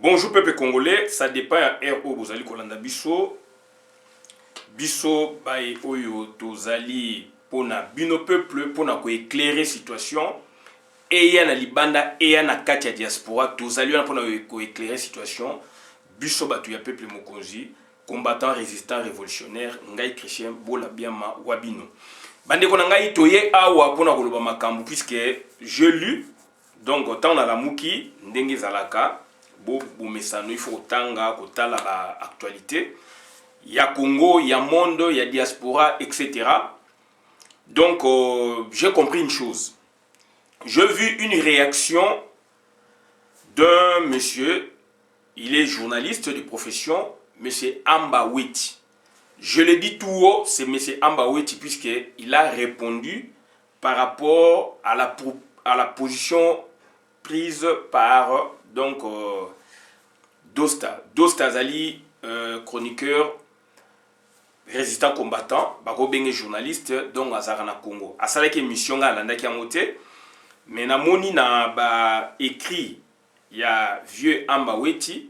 Bonjour peuple congolais, ça dépend à RO Bozali Kolanda Biso. Biso bae oyo tozali pona bino peuple pona ko éclairer situation. Eya na libanda eya na kati ya diaspora tozali wana pona ko éclairer situation. Biso batu ya peuple mokonzi, combattant résistant révolutionnaire, ngai Christian Bola Biama Wabino. Bande ko ngai toye awa pona koloba makambu puisque je lu donc autant na la muki ndenge zalaka. Il faut tanga kotala ba actualité ya Congo, ya monde, ya diaspora, etc. Donc j'ai compris une chose. J'ai vu une réaction d'un monsieur, il est journaliste de profession, monsieur Amba Weti. Je le dis tout haut, c'est monsieur Amba Weti puisqu'il a répondu par rapport à la position prise par donc Dosta Zali, chroniqueur, résistant combattant, bako benge journaliste, donc Azarana Congo. Asala ke mission ga landa ki amote, mais na moni na ba écrit ya vieux Amba Weti,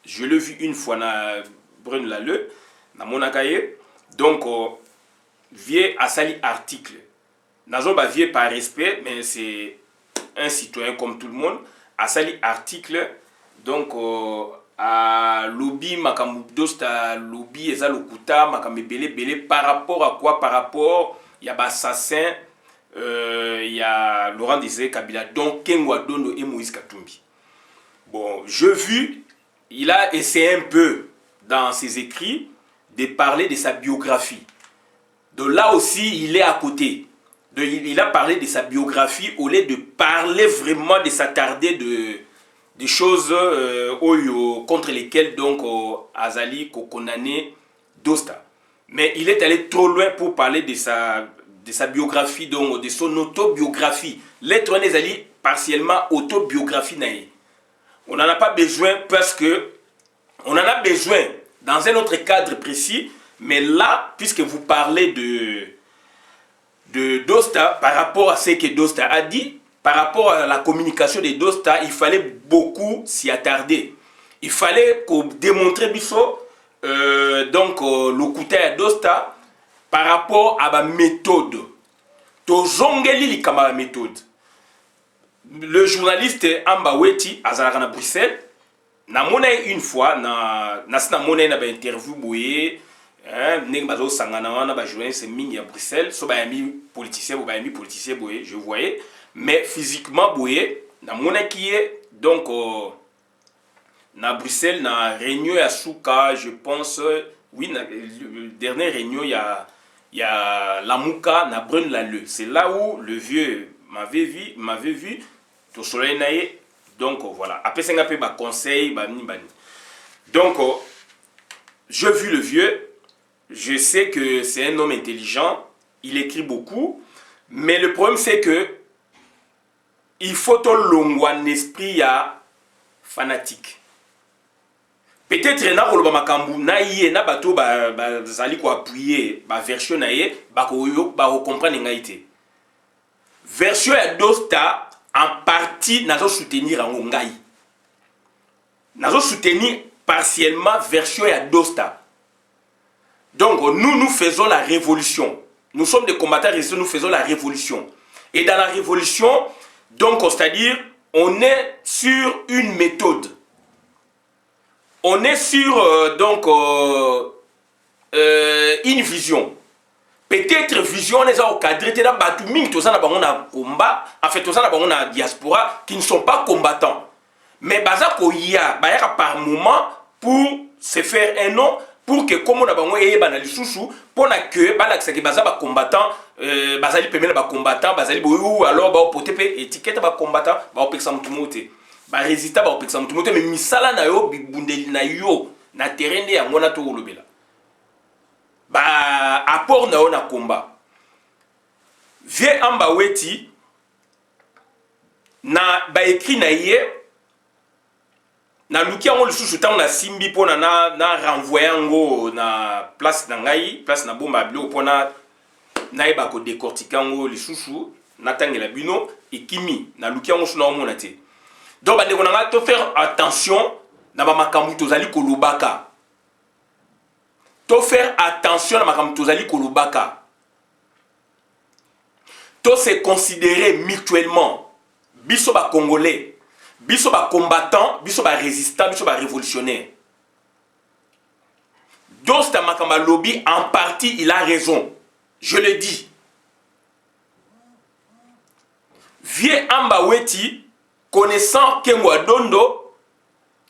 je l'ai vu une fois na Brune Lale, na monakaye, donc vieux asali article. Nazo ba vieux par respect, mais c'est un citoyen comme tout le monde, asali article, donc à lobby makambu Dosta lobby eza lokuta makambe belé par rapport à quoi? Par rapport il y a assassin il y a Laurent Désiré Kabila, donc Kengwa Dondo et Moïse Katumbi. Bon, je vu, il a essayé un peu dans ses écrits de parler de sa biographie. De là aussi, il est à côté. Il a parlé de sa biographie au lieu de parler vraiment de s'attarder des choses contre lesquelles donc Azali condamné Dosta. Mais il est allé trop loin pour parler de sa biographie, donc de son autobiographie. L'être Azali partiellement autobiographie naïe. On n'en a pas besoin parce que on en a besoin dans un autre cadre précis, mais là, puisque vous parlez de Dosta par rapport à ce que Dosta a dit, par rapport à la communication de Dosta, il fallait beaucoup s'y attarder. Il fallait démontrer biso donc le côté de Dosta par rapport à la méthode. Tozongeli li kama méthode. Le journaliste Amba Weti azalaka na Bruxelles, na mona une fois na mona na ba interview boye, ndenge bazo sangana wana ba journaliste mingi à Bruxelles, so ba ami politicien boye, je voyais. Mais physiquement, boye, na mona qui est donc na Bruxelles, na réunion à Souka, je pense, oui, na dernière réunion il y a Lamouka na Brune Lale. C'est là où le vieux m'avait vu, tout soleil naïe. Donc voilà. Après ça, on a conseil, bani. Donc je vu le vieux, je sais que c'est un homme intelligent, il écrit beaucoup, mais le problème c'est que il faut un esprit fanatique. Peut-être na koloba makambu na yé na bato zali ko appuyer ba version na yé ba ko comprendre ngaité. Version ya Dosta en partie nazo soutenir en ngai. Nazo soutenir partiellement version ya Dosta. Donc nous faisons la révolution. Nous sommes des combattants résistants, nous faisons la révolution. Et dans la révolution, donc, c'est-à-dire, on est sur une méthode. On est sur, une vision. Peut-être vision, on est au cadre, en fait, on a diaspora qui ne sont pas combattants. Mais par moment, pour se faire un nom, pour que comme on a bango banali sousou pour que balaxa que baza ba combattant bazali pemela ba combattant bazali ou alors ba potepe étiquette ba combattant ba opeksa mutumote ba résistant ba opeksa mutumote mais misala na yo bibundeli na yo na terrain ya ngona to lobela ba apport na yo na combat vie Amba Weti na ba écrit na yé na luki yango lisusu tango na simbi po na renvoyer yango na place na ngai, place na bomba bilo po na yeba ko décortiquer yango lisusu na tangela bino ekimi na luki yango suna omona te. Donc bande ko na to faire attention na ba makambo tozali kolobaka. To faire attention na makambo tozali kolobaka. To se considérer mutuellement. Biso ba Congolais, biso ba combattant, biso ba résistant, biso ba révolutionnaire. Dosta Makamba Lobby, en partie, il a raison. Je le dis. Vieux Ambaweti, connaissant Kengwa Dondo,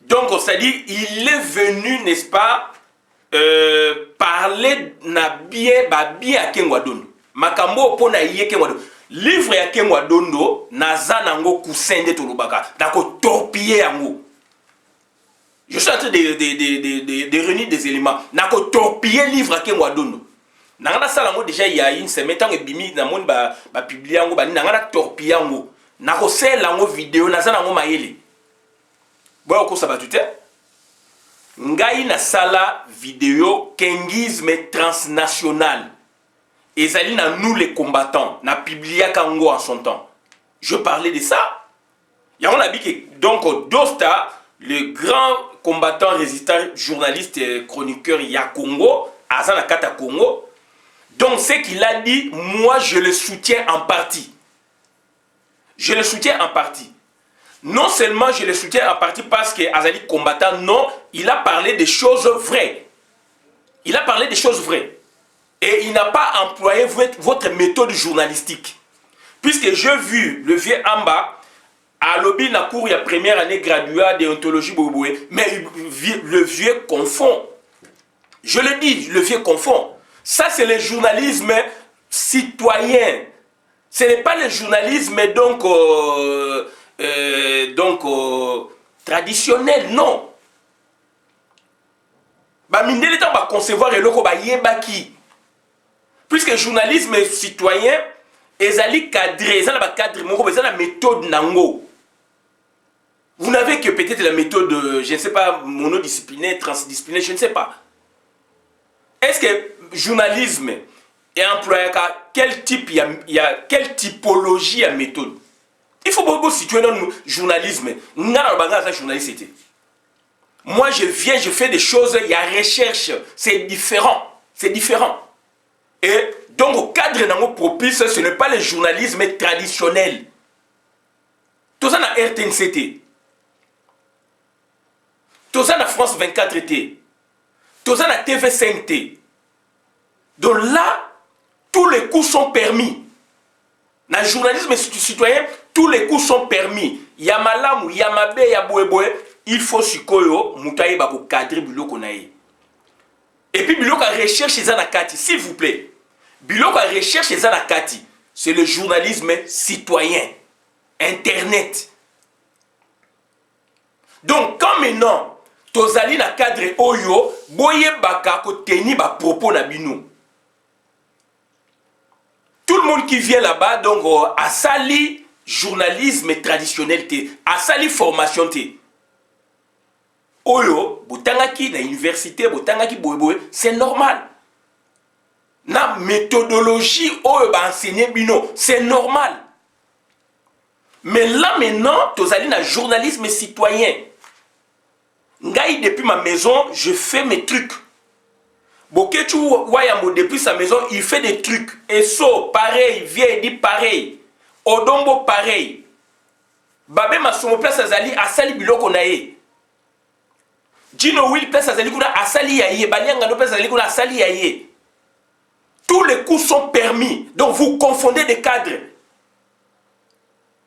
donc c'est-à-dire, il est venu, n'est-ce pas, parler na bien à Kengwa Dondo. Makambo pona iye Kengwa Dondo. Livre ya Kengwa Dondo, naza nango kusende tolobaka. Dako torpiller yango. Je suis en train de réunir des éléments. Nako torpiller livre à Kengwa Dondo. Nangana salango déjà il y a une semaine tant que bimi na monde ba publier yango ba nangana torpiller yango. Nako sel yango vidéo na zanango maele. Boya ko sabatute. Ngai na sala vidéo kengisme transnational. Ezali na nous les combattants na publier kango en son temps. Je parlais de ça. Ya on a dit que donc Dosta le grand combattant, résistant, journaliste et chroniqueur ya Congo, Azana Kata Congo. Donc, ce qu'il a dit, moi, je le soutiens en partie. Je le soutiens en partie. Non seulement je le soutiens en partie parce que Azali combattant, non, il a parlé des choses vraies. Il a parlé des choses vraies. Et il n'a pas employé votre méthode journalistique. Puisque j'ai vu le vieux Amba, à lobby na cour, il y a première année graduée de déontologie Boboué, mais le vieux confond. Je le dis, le vieux confond. Ça, c'est le journalisme citoyen. Ce n'est pas le journalisme traditionnel, non. Bah, mindele ta va concevoir et loko ba yebaki. Puisque le journalisme citoyen, ezali cadré, ezali ba cadre moko, ezali la méthode nango. Vous n'avez que peut-être la méthode, je ne sais pas, monodisciplinaire, transdisciplinaire, je ne sais pas. Est-ce que journalisme est employé à quel type, il y a quelle typologie à méthode? Il faut beaucoup situer dans le journalisme. Moi, je viens, je fais des choses, il y a recherche, c'est différent. C'est différent. Et donc, au cadre d'un propice, ce n'est pas le journalisme traditionnel. Tout ça, dans RTNCT. Tout ça, dans France 24T. Tout ça, dans TV5T. Donc là, tous les coups sont permis. Dans le journalisme citoyen, tous les coups sont permis. Yamalam, Yamabe, Yabouéboué, il faut sikoyo, moutaye bako cadre biloko nae. Et puis biloko a recherche zanakati, s'il vous plaît. Biloko a recherche zanakati, c'est le journalisme citoyen. Internet. Donc quand maintenant, tozali na cadre oyo, boye baka ko teni ba propos na bino. Tout le monde qui vient là-bas, donc, a sali journalisme traditionnel, a sali formation. Oyo, botangaki na université, botangaki boye, c'est normal. Na méthodologie, oyo ba enseigner bino, c'est normal. Mais là maintenant, tozali na journalisme citoyen. Ngai, depuis ma maison, je fais mes trucs. Boketu Wayambo, depuis sa maison, il fait des trucs. Eso, pareil. Vieille dit pareil. Odombo, pareil. Babé Masomo, place Azali, Asali Biloko Nae. Gino Will, place Azali Kuna, Asali Yaye. Balianga, place Azali Kuna, Asali Yaye. Tous les coups sont permis. Donc vous confondez des cadres.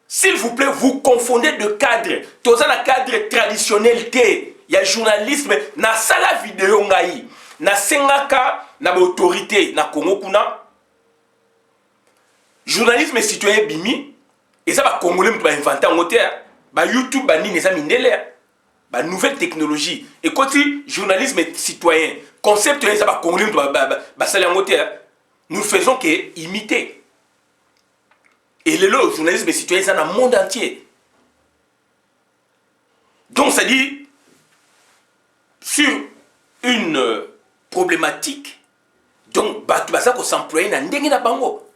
S'il vous plaît, vous confondez de cadres. Tous les cadres traditionnels, il y a journalisme, na sala vidéo ngai. Na sengaka na autorité na Congo kuna journalisme citoyen bimi et ça va congolais ba inventer en hauteur ba YouTube ba nini ça mindele ba nouvelle technologie et quand journalisme citoyen concept ça va congolais ba sala en hauteur nous faisons que imiter et le journalisme citoyen ça dans le monde entier. Donc ça dit sur une problématique, donc batu basa ko s'employer na ndenge na bango.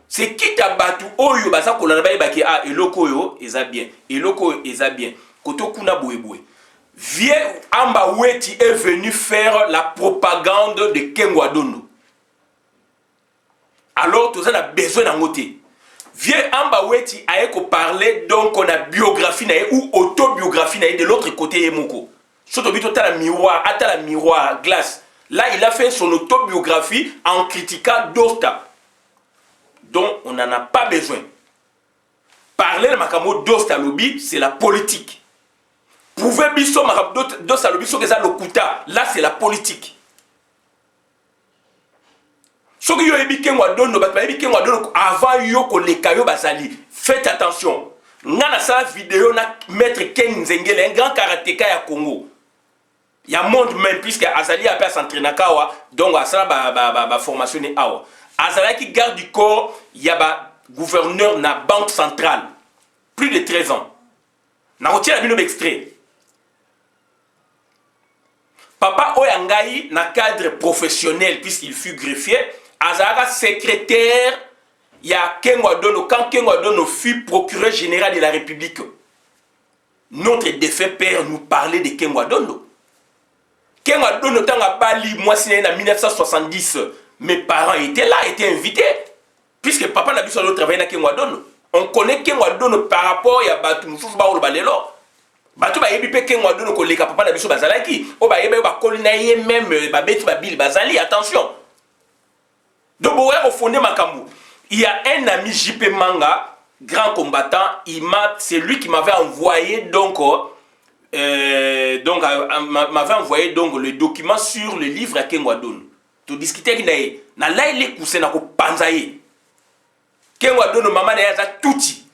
C'est quitte à batu oyo basa ko lana ba ki ah eloko yo eza bien, eloko eza bien. Koto kuna boye. Vieux Ambaweti est venu faire la propagande de Kengwadono. Alors, tout ça a besoin d'un côté. Vieux Ambaweti a parlé donc on a biographie ou autobiographie de l'autre côté Yemoko. Surtout à la miroir, glace. Là, il a fait son autobiographie en critiquant Dosta. Donc, on n'en a pas besoin. Parler de Makamo Dosta Lobby, c'est la politique. Pouvez biso Makamo Dosta Lobby, ce que ça l'okuta, là, c'est la politique. Ce que yo ebi Kengwa Dono, avant yo ko lekayo basali, faites attention. Ngana sa vidéo na maître Ken Nzengele, un grand karatéka ya Congo. Il y a monde même puisque Azali a pas s'entraîner kawa, donc ça ba formation ni awa. Azali qui garde du corps, il y a ba gouverneur na banque centrale. Plus de 13 ans. Na retient la bino extrait. Papa Oyangai na cadre professionnel puisqu'il fut greffier. Azara secrétaire, il y a Kengwa Dono, quand Kengwa Dono fut procureur général de la République, notre défunt père nous parlait de Kengwa Dono. Kengwa Dono, tant à Bali, moi c'est en 1970, mes parents étaient là, étaient invités, puisque papa n'a vu sur le travail à Kengwa Dono. On connaît Kengwa Dono par rapport à Batou Moussous Baoul Balelo. Batou ba yebi pe Kengwa Dono ko leka papa n'a vu sur Bazalaki. O ba yebe ba kolina ye même ba betu ba bil Bazali, attention. Donc, au fond de Makambu, il y a un ami JP Manga, grand combattant, c'est lui qui m'avait envoyé m'avait envoyé donc le document sur le livre à Kengwa Dono. Tu discutais avec lui, na là il est poussé na ko panzaye. Kengwa Dono maman na yaza touti.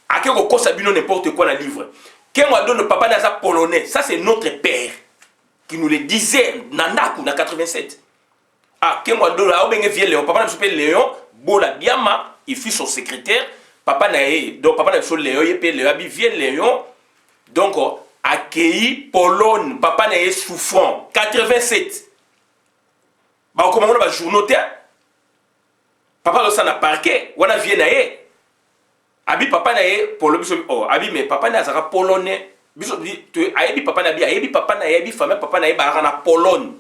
A ko kosa bino n'importe quoi dans le livre. Kengwa Dono papa na za polonais, ça c'est notre père qui nous le disait nandaku na 87. Ah, Kengwa Dono, a bien vieux Léon, papa n'a pas Léon, Bola Biama, il fut son secrétaire, papa n'a donc papa n'a pas Léon, il paye Léon, vieux Léon, donc accueilli Pologne, papa n'a pas souffrant, 87. Bah, comment on a journaux, papa n'a pas parquet, on a vieux naé, abi papa n'a pas Pologne, oh, abi mais papa n'a pas polonais, biso tu abi papa n'a pas, abi papa n'a pas famille, papa n'a pas Pologne.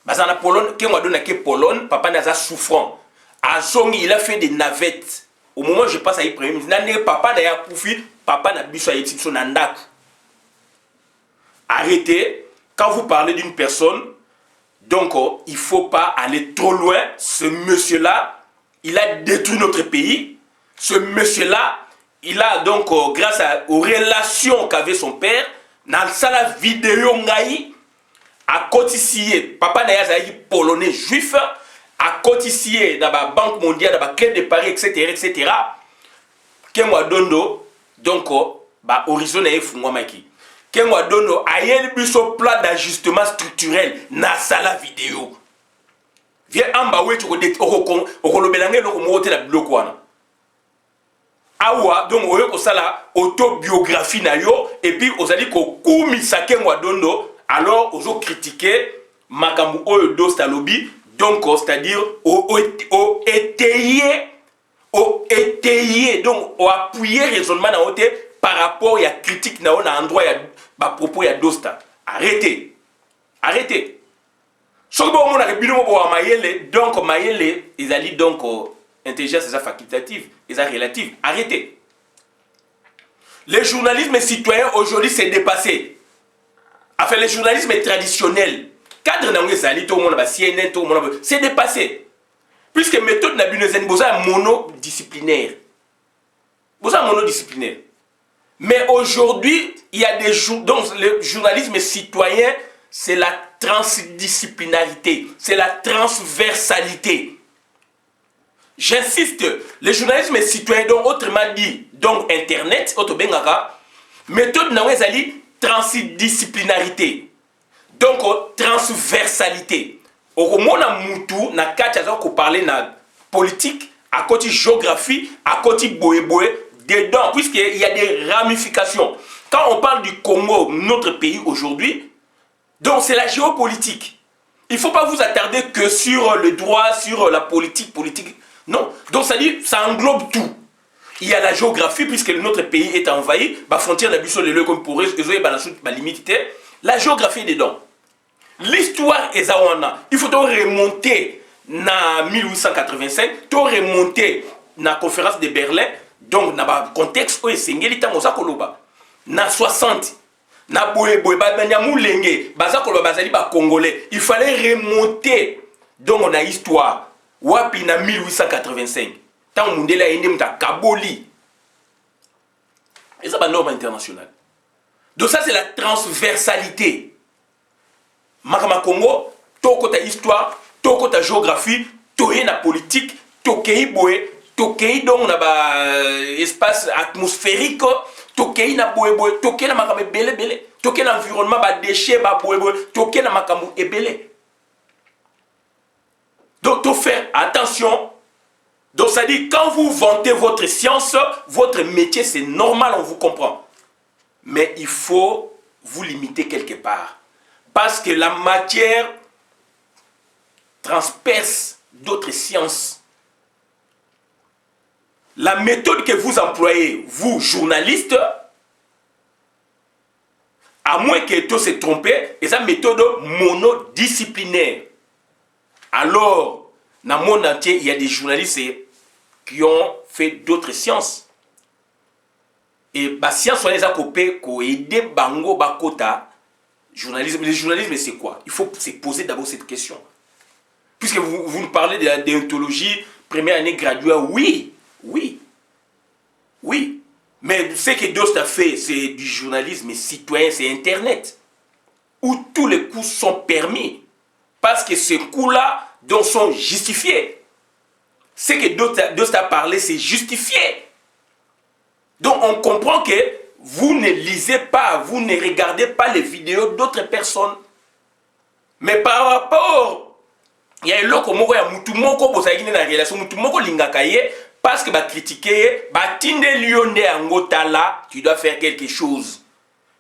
Dans Pologne, Kengwa Dono ke Pologne, papa n'a souffrant. À Zongi, il a fait des navettes. Au moment où je passe à Ibrahim, papa n'a pas poufi, papa n'a pas eu son nandak. Arrêtez, quand vous parlez d'une personne, donc il ne faut pas aller trop loin. Ce monsieur-là, il a détruit notre pays. Ce monsieur-là, il a donc, grâce aux relations qu'avait son père, dans la vidéo ngaï, à cotiser, papa n'a pas polonais juif, à cotiser dans la Banque mondiale, dans la Caisse de Paris, etc. Kengwa Dono, donc, horizon n'a pas maki. Kengwa Dono a eu son plan d'ajustement structurel dans la vidéo. Viens en bas, tu as bloc. Awa, donc, on a autobiographie, et puis, on a dit qu'on a mis ça Kengwa Dono. Alors, on a critiqué Makambu Oyo Dosta Lobby, donc, c'est-à-dire, au étayer, donc, au appuyer raisonnement par rapport à la critique na endroit à propos de Dosta. Arrêtez. Arrêtez. Ce que on a donc, Mayele, ils allaient donc, intelligence, c'est facultative, c'est relative. Arrêtez. Le journalisme citoyen aujourd'hui s'est dépassé. Enfin, le journalisme traditionnel, cadre d'Angezali, tout le monde, CNN, tout le monde, c'est dépassé. Puisque méthode n'a pas monodisciplinaire. Monodisciplinaire. Mais aujourd'hui, il y a des donc le journalisme citoyen, c'est la transdisciplinarité, c'est la transversalité. J'insiste, le journalisme citoyen, donc autrement dit, donc Internet, méthode n'a pas transdisciplinarité, donc transversalité. Au moment où na kacha ko parler na politique, à côté géographie, à côté boé dedans, puisqu'il y a des ramifications. Quand on parle du Congo, notre pays aujourd'hui, donc c'est la géopolitique. Il ne faut pas vous attarder que sur le droit, sur la politique. Non. Donc ça dit, ça englobe tout. il y a la géographie, puisque notre pays est envahi, la frontière n'a plus les comme pour eux, la limite, la géographie est dedans. L'histoire est zawana. Il faut remonter na 1885, to remonter na conférence de Berlin, donc na contexte où esengeli tango za koloba. Na 60, na boye ba mulenge, baza koloba bazali ba congolais. Il fallait remonter donc on a histoire. Wapi na 1885. Tant mundela ende mta kaboli. Et ça, c'est la norme internationale. Donc ça, c'est la transversalité. Makama Congo, toko ta histoire, toko ta géographie, toye na politique, tokei boye, tokei donc na ba espace atmosphérique, tokei na boye boye, tokei na makame bele bele, tokei na environnement ba déchets ba boye boye, tokei na makamu ebele. Donc, faut faire attention. Donc, ça dit, quand vous vantez votre science, votre métier, c'est normal, on vous comprend. Mais il faut vous limiter quelque part. Parce que la matière transperce d'autres sciences. La méthode que vous employez, vous, journalistes, à moins que tout se trompe, c'est une méthode monodisciplinaire. Alors, dans le monde entier, il y a des journalistes qui ont fait d'autres sciences. Et la science, on les a coupés pour aider Bango Bakota. Journalisme. Le journalisme, c'est quoi? Il faut se poser d'abord cette question. Puisque vous nous parlez de la déontologie, première année graduée, oui. Mais ce que Dost a fait, c'est du journalisme citoyen, c'est Internet. Où tous les coups sont permis. Parce que ces coups-là donc sont justifiés. Ce que Dost a parlé, c'est justifié. Donc on comprend que vous ne lisez pas, vous ne regardez pas les vidéos d'autres personnes. Mais par rapport, il y a un loco moko ya mutu moko bosaki na relation mutu moko lingaka ye parce que ba critiquer ba tinde lionde angotala, tu dois faire quelque chose.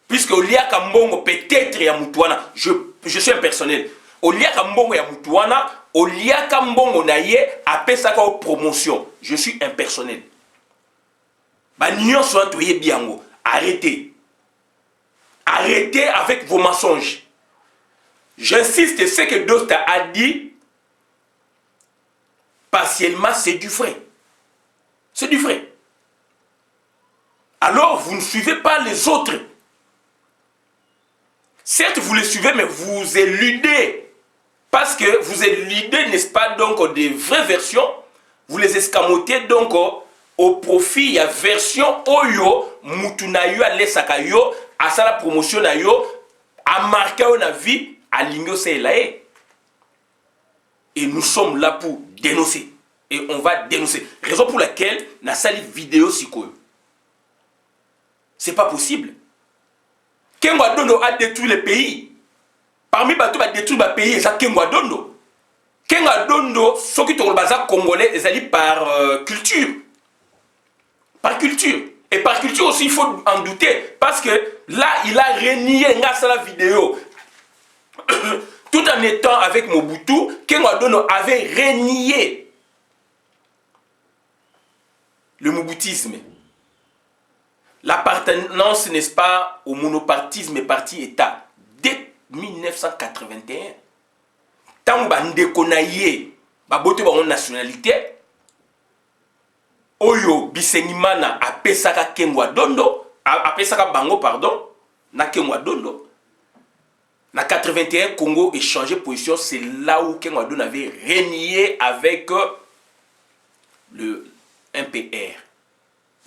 Puisque Olia Kambongo peut-être ya mutuana, je suis impersonnel. Olia Kambongo ya mutuana, Olia Kambongo na ye apesaka o promotion. Je suis impersonnel. Ba nyon soit toye biango. Arrêtez. Arrêtez avec vos mensonges. J'insiste, ce que Dosta a dit, partiellement, c'est du vrai. C'est du vrai. Alors, vous ne suivez pas les autres. Certes, vous les suivez, mais vous éludez. Parce que vous éludez, n'est-ce pas, donc, des vraies versions. Vous les escamotez, donc, au profit, il y a version Oyo, Mutunayo, Alessakayo, à ça la promotion Nayo, à marquer on a vie, à l'ingio Selae. Et nous sommes là pour dénoncer. Et on va dénoncer. Raison pour laquelle, na sali vidéo sikoyo. C'est pas possible. Kengwa Dondo a détruit le pays. Parmi bateaux a détruit le pays, c'est Kengwa Dondo. Kengwa Dondo, ceux qui sont congolais, ils allaient par culture. Par culture. Et par culture aussi, il faut en douter. Parce que là, il a renié la vidéo. Tout en étant avec Mobutu, Kengwa Dondo avait renié le mobutisme. L'appartenance, n'est-ce pas, au monopartisme parti-État. Dès 1981, tant que konaye, babote ba nationalité, Oyo Bisenimana a pesaka Kengwa Dondo, a pesaka Bango, pardon, na Kengwa Dondo. Na 81, Congo échangé position, c'est là où Kengwa Dondo avait régné avec le MPR.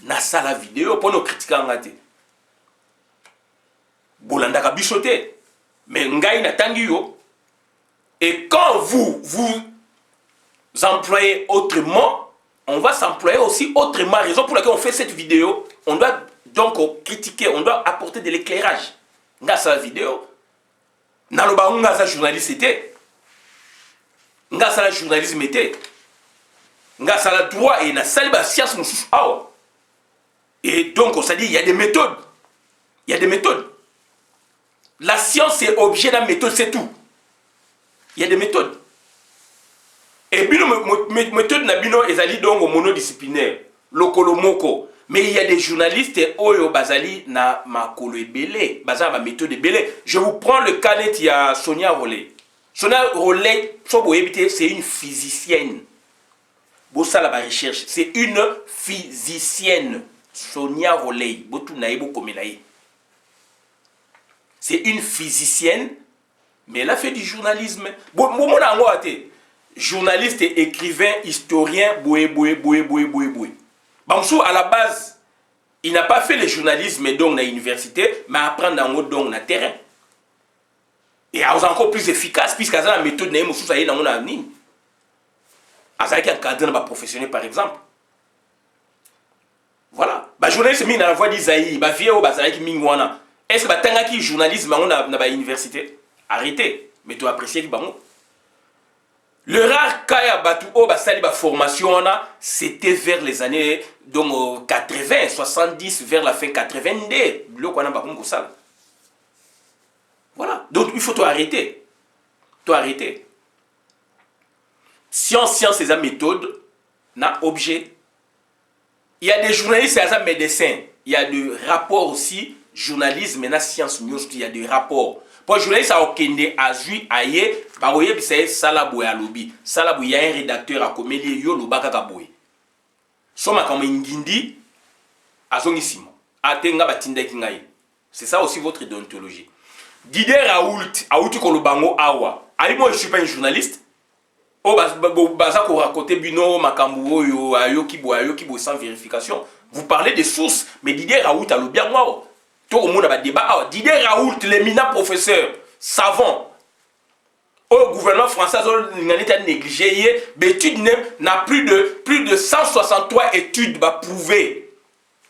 Na sala vidéo pour nous critiquer en gâté. Bolandaka bichoté. Mais ngai na tangiyo. Et quand vous employez autrement, on va s'employer aussi autrement. Raison pour laquelle on fait cette vidéo, on doit donc critiquer, on doit apporter de l'éclairage. Nga sa vidéo. Naloba nga sa journaliste était. Nga sa journalisme était. Nga sa droit et na saliba science mususu awa. Et donc on s'est dit, il y a des méthodes. Il y a des méthodes. La science est objet de la méthode, c'est tout. Il y a des méthodes. Et bino méthode na bino ezali donc monodisciplinaire. lokolo moko. Mais il y a des journalistes oyo bazali na makolo ebele, bazali ma méthode ebele. Je vous prends le cas net, il y a Sonia Rollet. Sonia Rollet, c'est une physicienne. Bossa la recherche, c'est une physicienne. Sonia Rollet, c'est une physicienne, mais elle a fait du journalisme. Journaliste, écrivain, historien, Bamsou, à la base, il n'a pas fait le journalisme donc à l'université, mais apprendre dans le terrain. Et encore plus efficace, puisque la méthode n'est pas dans mon avenir. Avec un cadre professionnel, par exemple. Voilà. Le journaliste, il a la voix d'Isaïe, il a est-ce que tu journalisme dans l'université? Arrêtez. Mais tu apprécies que le rare cas de formation, c'était vers les années donc, 80, 70, vers la fin 82. Voilà. Donc il faut tout arrêter. Tout arrêter. Science, c'est une méthode, n'a objet. Il y a des journalistes, c'est un médecin. Il y a des rapports aussi. Journalisme, maintenant, science, news, il y a des rapports. Pour journaliste, à Okende, à Zui, à Ye, Baroye, c'est Salaboué à Lobby. Salaboué, il y a un rédacteur à Komélie, Yo, Lobaka Kaboué. Soma comme Ngindi, à Zonissimo. Atenga Batinda Kingaye. C'est ça aussi votre déontologie. Didier Raoult, Aouti Kolobango Awa. Ali, moi, je ne suis pas un journaliste. Oh, baza ko raconter bino makambo yo ayokibo sans vérification. Vous parlez des sources, mais Didier Raoult a le bien moi. Tout le monde a débat. Didier Raoult, l'éminent professeur, savant, au gouvernement français, il a négligé. L'étude n'a plus de 163 études prouvées.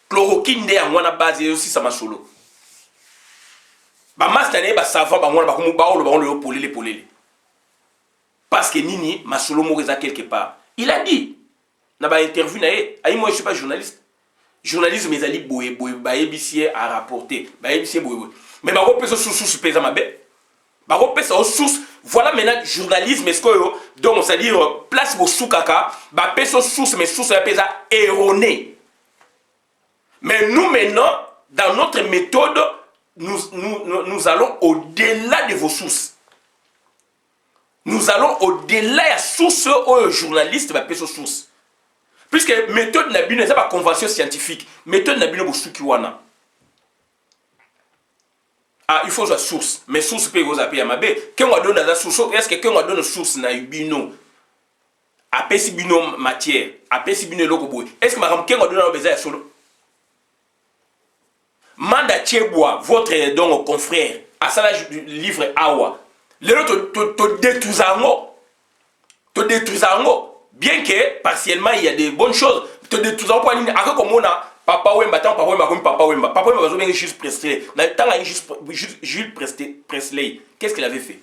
Chloroquine est en base et aussi ça m'a solo. Savant, parce que Nini, ma solo moriza quelque part. Il a dit, dans une interview, moi je ne suis pas journaliste. Journalisme, ils allaient boue, à rapporter. Mais ma repère sur source pèse ma bête. Ma repère sur source. Voilà maintenant journalisme, est-ce que donc c'est-à-dire place pour soukaka, ma pèse sur source, mais source pèse erronée. Mais nous maintenant, dans notre méthode, nous allons au-delà de vos sources. Nous allons au-delà de source aux journalistes, ma pèse sur source. Puisque méthode n'a pas de convention scientifique, méthode n'a pas de soukiwana. Ah, il faut la source, mais source peut vous appeler à ma baie. Quand on donne la source, est-ce que quand on donne source na bino, après si bino matière, après si bino logo est-ce que madame quand on donne la besoin solo? Manda Tchebois, votre donc confrère, à ça livre Awa. Les autres te détruisent. Bien que partiellement il y a des bonnes choses, te détruisent en point. Après comme on a Papa Wemba, Papa Wemba va bien juste Presley. Jules Presley, qu'est-ce qu'il avait fait?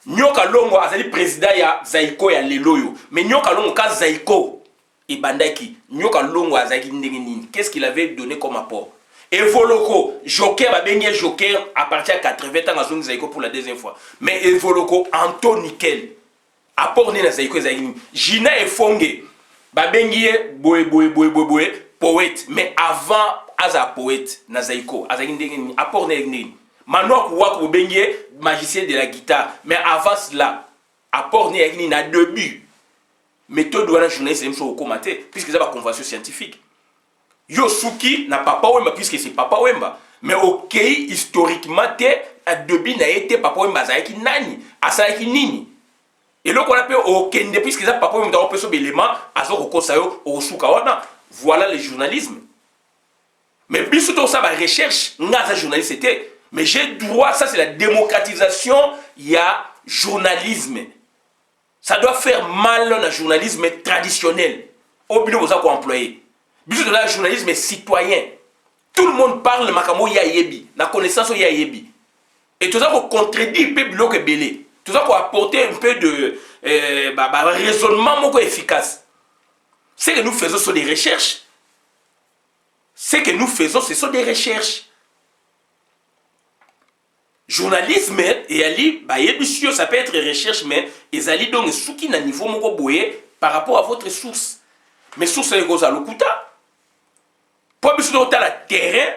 Nyoka Longo a dit président ya Zaiko ya Leloyo, mais Nyoka Longo ka Zaiko et Bandaki, Nyoka Longo a Zaiki Ndengenine, qu'est-ce qu'il avait donné comme apport? Et Voloko, Joker va bien Joker à partir de 80 ans à Zone Zaiko pour la deuxième fois. Mais Voloko, Anto Nickel. Apport na Zaiko Zaini. Gina et Fonge. Babengie boé poète. Mais avant Aza poète na Zaiko. Azagin apport na Egni. Manoa Kouak Bengie magicien de la guitare. Mais avant cela, apport na Egni na début. Méthode de la journaliste c'est au commenter puisque c'est la convention scientifique. Yosuki n'a Papa Wemba puisque c'est Papa Wemba. Mais ok historiquement à début n'a été Papa Wemba Zaiki Nani. Asaiki Nini. Et là, on appelle au Kende, puisque ça, papa, on a un peu d'éléments, à ce qu'on au Soukawana. Voilà le journalisme. Mais plus surtout, ça, la recherche, on a un journaliste, c'était. Mais j'ai droit, ça, c'est la démocratisation, il y a journalisme. Ça doit faire mal dans le journalisme traditionnel. Au but de vous avoir employé. But de la journalisme citoyen. Tout le monde parle de Makamo Yayebi, la connaissance de Yayebi. Et tout ça, vous contredit le peuple que belé. Tout ça pour apporter un peu de raisonnement efficace. Ce que nous faisons sont des recherches. Ce que nous faisons, ce sont des recherches. Journalisme, et ali, ça peut être recherche, mais ils allaient donc souki na niveau par rapport à votre source. mais source est cause à l'okuta. Pour biso to la terrain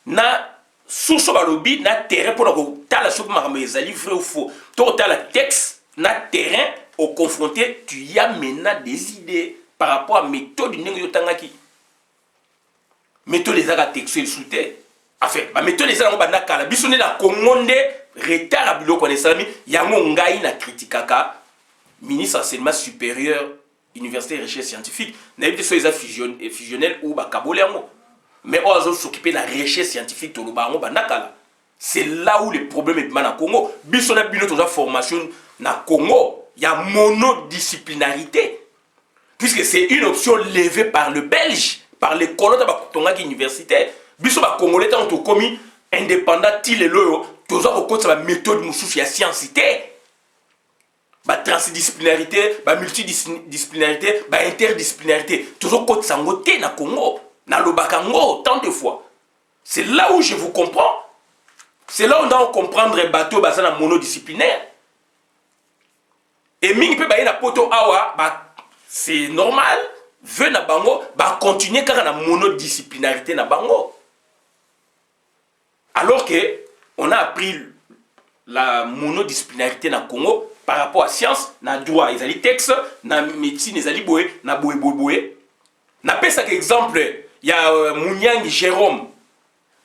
na source ba lobby na terrain pour la la soupe makambo ezali vrai ou faux. To la texte na terrain au confronté, tu y as maintenant des idées par rapport à méthode ndenge yotangaki. Méthode les aga textuel soute. Enfin, ba méthode les aga ba nakala biso ne la komonde retard à biloko na salami yango ngai na critikaka ministre enseignement supérieur université et recherche scientifique na été soit fusionnel ou ba kabole yango mais on va s'occuper de la recherche scientifique to ba ngo ba nakala. C'est là où le problème est na Congo. Biso na bino to formation na Congo, il y a monodisciplinarité puisque c'est une option levée par le Belge, par les colons de la universitaire. Biso ba Congolais tant to commis indépendant til lo to za ko la méthode mususu ya science ba transdisciplinarité, ba multidisciplinarité, ba interdisciplinarité. Toujours côté sangoté na Congo, na lobakango tant de fois. C'est là où je vous comprends. C'est là où on doit comprendre un bateau basé monodisciplinaire. Et mingi pe ba na poto awa ba c'est normal, veut na bango ba continuer car na monodisciplinarité na bango. Alors que on a appris la monodisciplinarité na Congo par rapport à science, na droit, ils allaient texte, na médecine, ils allaient boé, na boé. Na pèse un exemple, il y a Mouniang Jérôme,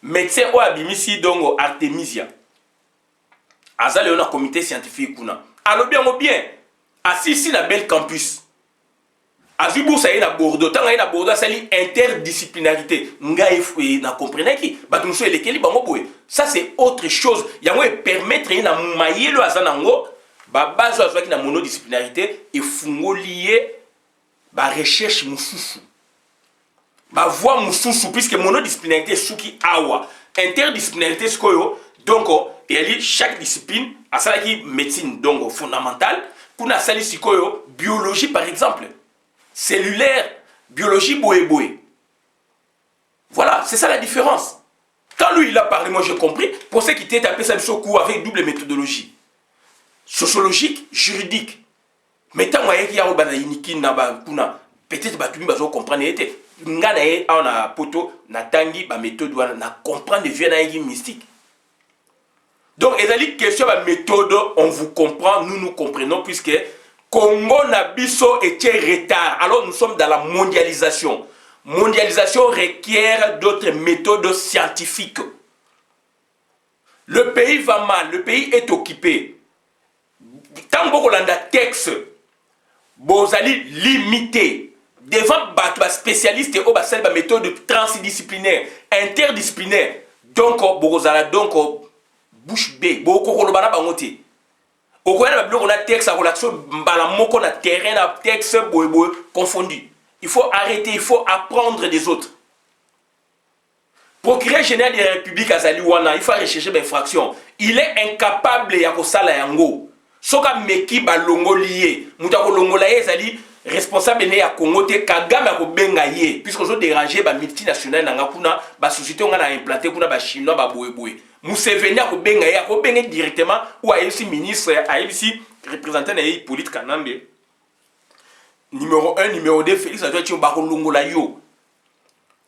médecin au abimisi dongo Artemisia. Azale on a comité scientifique kuna. Alors bien, assis ici na bel campus. Azibou ça y na Bordeaux, tant y na Bordeaux ça li interdisciplinarité. Ngai na comprenez qui? Batumso elekeli bango boé. Ça c'est autre chose. Yango permettre na mayelo azanango ba base azwaki na monodisciplinarité et fungolier ba recherche mususu. Ba voix mususu puisque monodisciplinarité suki awa. Interdisciplinarité skoyo donc et chaque discipline a ça qui médecine donc fondamentale, kuna sali sikoyo biologie par exemple. Cellulaire, biologie boé. Voilà, c'est ça la différence. Quand lui il a parlé, moi j'ai compris, pour ceux qui étaient tapé ça sur cours avec double méthodologie. Sociologique, juridique. Mais tant qu'il y a peut-être que tu vas comprendre. On a poto, na tangi, ba méthode, na comprendre de mystique. Donc, il y a une question de méthode, on vous comprend, nous comprenons, puisque Congo Nabiso était retard. Alors nous sommes dans la mondialisation. Mondialisation requiert d'autres méthodes scientifiques. Le pays va mal, le pays est occupé. Tant que l'on a texte, vous allez limiter devant les spécialistes et les méthodes transdisciplinaires, interdisciplinaires. Donc, vous allez donc bouche bée, vous allez au coin de on a texte à relation, on a terrain, à texte confondu. Il faut arrêter, il faut apprendre des autres. Procureur général de la République Azaliwana, il faut rechercher des infractions. Il est incapable de faire yango. Soka meki ba longo lié, mutako longo la ezali responsable ne ya Congo te Kagame ko benga ye puisque zo déranger ba multinationale na kuna ba société on a implanté kuna ba chinois ba boye. Museveni ko benga ye ko benga directement ou a ici ministre a ici représentant na Hippolyte Kanambe. Numéro 1, numéro 2 Félix Antoine ba ko longo la yo.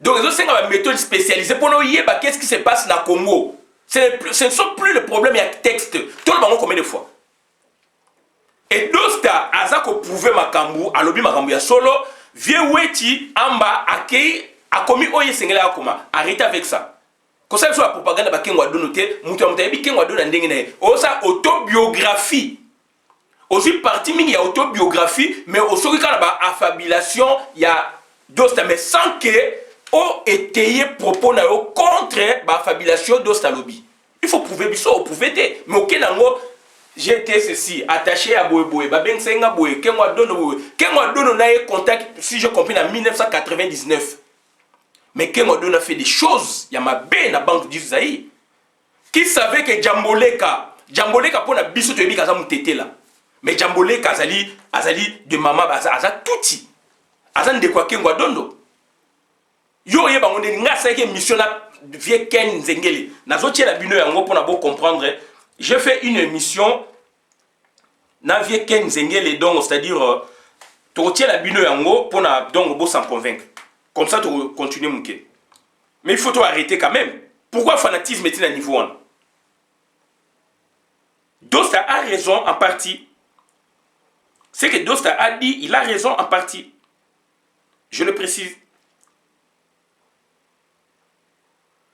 Donc ils ont une méthode spécialisée pour nous y qu'est-ce qui se passe dans le Congo. Ce ne sont plus le problème, il y a texte. Tout le monde combien de fois. Et d'autres, Azako prouvé Makambu, Alobi Makambu ya solo, vieux Weti, Amba, Akei, a commis Oye Sengela Akoma. Arrêtez avec ça. Comme ça, la propagande de Kengwa Donote, Moutamoutabi Kengwa Donandengene. Osa autobiographie. Aussi, partie, il y a autobiographie, mais aussi, il y a affabulation, il y a d'autres, mais sans que o étayer propos na yo contre la fabulation d'Ostalobi. Il faut prouver biso, on prouver te. Mais aucun nango, j'étais ceci, attaché à Boé, Babeng Senga Boé, Kenwa Dono na eu contact, si je comprends, en 1999. Mais Kenwa Dono a fait des choses, il y a ma baie na banque du Zaï. Qui savait que Djamboleka pour la biso te bi kaza mutete là. Mais Djamboleka azali de maman aza touti. Azan de quoi Kenwa Dono. Yo ye bango nga sa ke mission na vie Ken Nzengele nazo tie la bino yango pour na bo comprendre. Je fais une émission na vie Ken Nzengele donc c'est-à-dire tu retiens la bino yango pour donc s'en convaincre. Comme ça, tu continues mon quai. Mais il faut toi arrêter quand même. Pourquoi le fanatisme est-il à niveau 1? Dosta a raison en partie. C'est que Dosta a dit, il a raison en partie. Je le précise.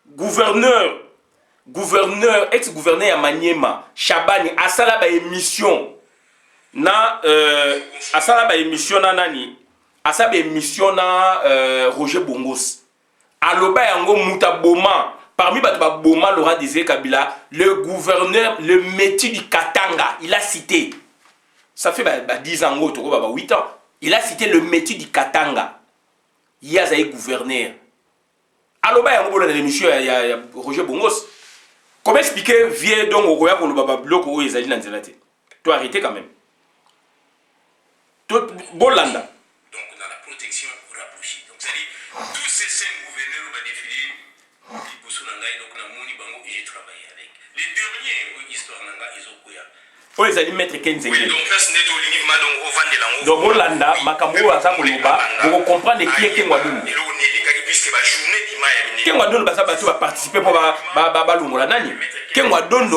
Gouverneur, ex-gouverneur à Maniema, Chabani, asala ba émission na asala ba émission na nani, asala ba émission na Roger Bongos. Aloba yango mutaboma, parmi ba boma Laurent Désiré Kabila, le gouverneur, le métier du Katanga, il a cité. Ça fait 10 ans, 8 ans. Il a cité le métier du Katanga. Il y a un gouverneur. Alors, il y a l'émission, il y a Roger Bongos. Comment expliquer, vieux donc au Roya pour le Baba Bloc où ils allaient dans la tête? Tu as arrêté quand même. Bolanda. Donc, dans la protection rapprochée. Donc, c'est-à-dire, tous ces 5 gouverneurs vont défiler, donc, et j'ai travaillé avec. Les derniers, histoire, ils ont quoi? Oh, ils allaient mettre 15 ans. Oui, donc, là, ce n'est pas au Vandélango. Donc, Bolanda, Makambo, Azakoloba, vous comprenez qui est Kengwadoun. Kengwadoun, ça va participer pour Balungola Nani. Kengwadoun,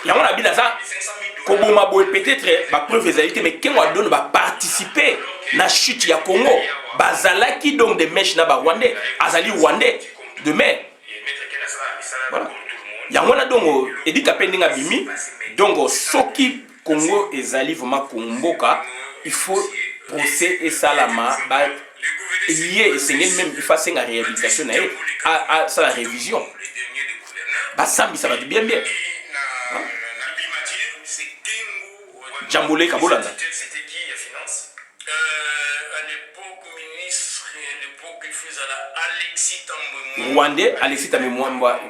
il y a un habit dans ça. Koboma Boy, peut-être, ma preuve réalité, mais Kengwadoun va participer à la chute du Congo. Bazalaki, donc, des mèches na Rwandais, Azali Rwandais, demain. Voilà. Il y a un donc, Edith Kapendinga Bimi, donc, Soki Congo et Zali vraiment Komboka, il faut procès et salama, il y a même il faut faire la réhabilitation, à la révision. Ça va bien bien. Djambolé Kabolanda. C'était qui la finance? À l'époque, ministre, à l'époque, il faisait Alexis Tamboué. Rwandais, Alexis Tamboué,